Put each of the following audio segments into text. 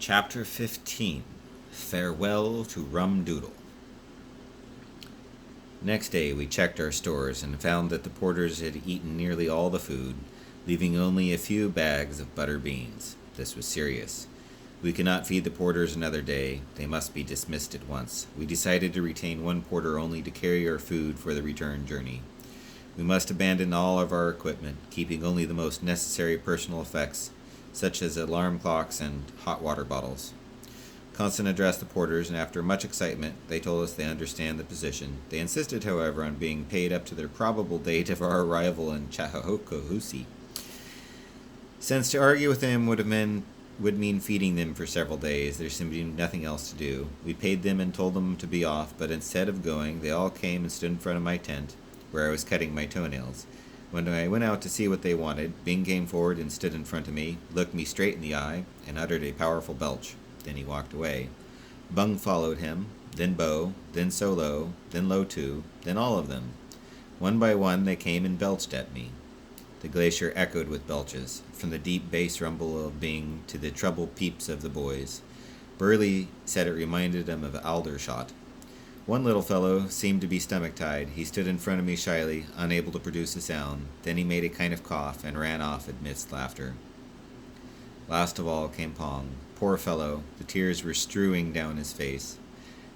Chapter 15. Farewell to Rum Doodle. Next day we checked our stores and found that the porters had eaten nearly all the food, leaving only a few bags of butter beans. This was serious. We could not feed the porters another day. They must be dismissed at once. We decided to retain one porter only to carry our food for the return journey. We must abandon all of our equipment, keeping only the most necessary personal effects, such as alarm clocks and hot water bottles. Constant addressed the porters, and after much excitement, they told us they understand the position. They insisted, however, on being paid up to their probable date of our arrival in Chahokohusi, since to argue with them would mean feeding them for several days. There seemed to be nothing else to do. We paid them and told them to be off, but instead of going, they all came and stood in front of my tent, where I was cutting my toenails. When I went out to see what they wanted, Bing came forward and stood in front of me, looked me straight in the eye, and uttered a powerful belch. Then he walked away. Bung followed him, then Bo, then Solo, then Lotu, then all of them. One by one they came and belched at me. The glacier echoed with belches, from the deep bass rumble of Bing to the treble peeps of the boys. Burley said it reminded him of Aldershot. One little fellow seemed to be stomach-tied. He stood in front of me shyly, unable to produce a sound. Then he made a kind of cough and ran off amidst laughter. Last of all came Pong. Poor fellow, the tears were strewing down his face.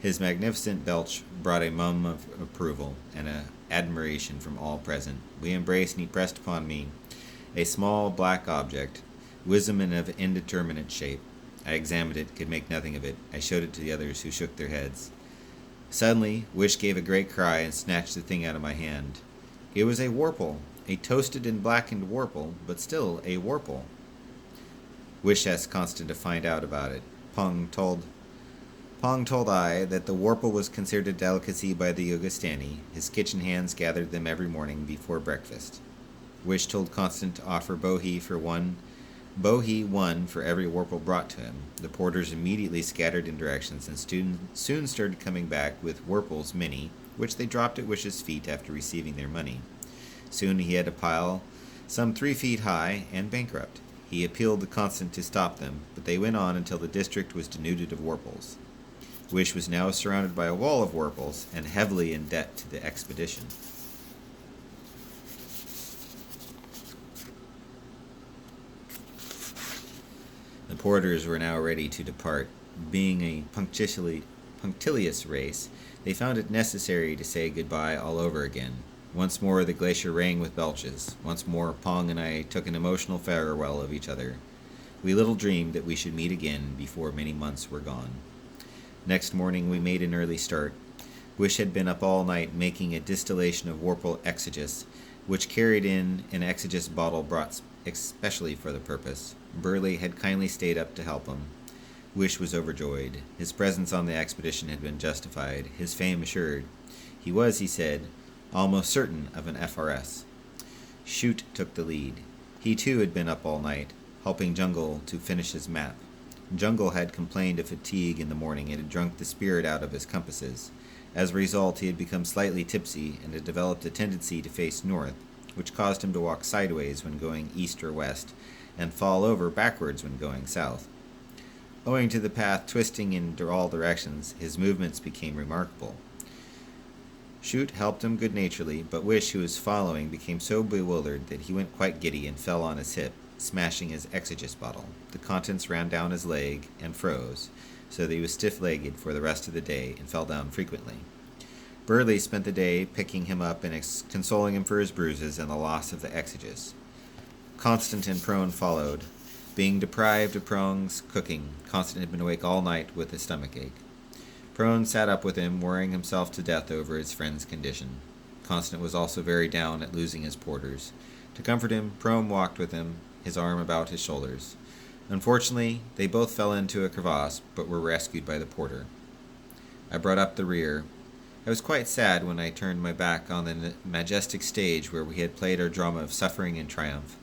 His magnificent belch brought a mum of approval and admiration from all present. We embraced, and he pressed upon me a small black object, wisdom and of indeterminate shape. I examined it, could make nothing of it. I showed it to the others, who shook their heads. Suddenly, Wish gave a great cry and snatched the thing out of my hand. It was a warple, a toasted and blackened warple, but still a warple. Wish asked Constant to find out about it. Pong told I that the warple was considered a delicacy by the Yugostani. His kitchen hands gathered them every morning before breakfast. Wish told Constant to offer Bohi one for every warple brought to him. The porters immediately scattered in directions and soon started coming back with warples many, which they dropped at Wish's feet after receiving their money. Soon he had a pile some 3 feet high and bankrupt. He appealed to Constant to stop them, but they went on until the district was denuded of warples. Wish was now surrounded by a wall of warples and heavily in debt to the expedition. The porters were now ready to depart. Being a punctilious race, they found it necessary to say goodbye all over again. Once more the glacier rang with belches. Once more Pong and I took an emotional farewell of each other. We little dreamed that we should meet again before many months were gone. Next morning we made an early start. Wish had been up all night making a distillation of warple exeges, which carried in an exeges bottle brought especially for the purpose. Burley had kindly stayed up to help him. Wish was overjoyed. His presence on the expedition had been justified, his fame assured. He was, he said, almost certain of an FRS. Shoot took the lead. He too had been up all night, helping Jungle to finish his map. Jungle had complained of fatigue in the morning and had drunk the spirit out of his compasses. As a result, he had become slightly tipsy and had developed a tendency to face north, which caused him to walk sideways when going east or west, and fall over backwards when going south. Owing to the path twisting in all directions, his movements became remarkable. Shoot helped him good-naturedly, but Wish, who was following, became so bewildered that he went quite giddy and fell on his hip, smashing his exeges bottle. The contents ran down his leg and froze, so that he was stiff-legged for the rest of the day and fell down frequently. Burley spent the day picking him up and consoling him for his bruises and the loss of the exeges. Constant and Prone followed. Being deprived of Prone's cooking, Constant had been awake all night with a stomachache. Prone sat up with him, worrying himself to death over his friend's condition. Constant was also very down at losing his porters. To comfort him, Prone walked with him, his arm about his shoulders. Unfortunately, they both fell into a crevasse, but were rescued by the porter. I brought up the rear. I was quite sad when I turned my back on the majestic stage where we had played our drama of suffering and triumph.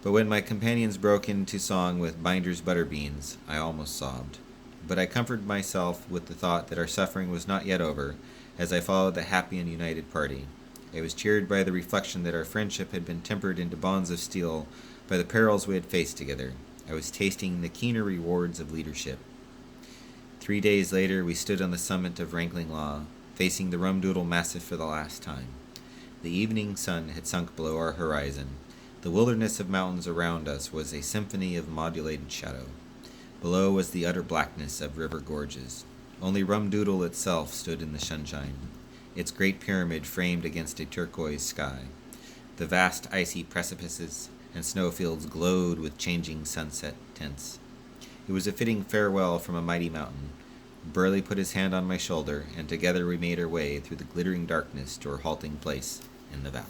But when my companions broke into song with Binder's Butterbeans, I almost sobbed. But I comforted myself with the thought that our suffering was not yet over, as I followed the happy and united party. I was cheered by the reflection that our friendship had been tempered into bonds of steel by the perils we had faced together. I was tasting the keener rewards of leadership. 3 days later, we stood on the summit of Rankling Law, facing the Rum Doodle Massif for the last time. The evening sun had sunk below our horizon. The wilderness of mountains around us was a symphony of modulated shadow. Below was the utter blackness of river gorges. Only Rum Doodle itself stood in the sunshine, its great pyramid framed against a turquoise sky. The vast icy precipices and snowfields glowed with changing sunset tints. It was a fitting farewell from a mighty mountain. Burley put his hand on my shoulder, and together we made our way through the glittering darkness to our halting place in the valley.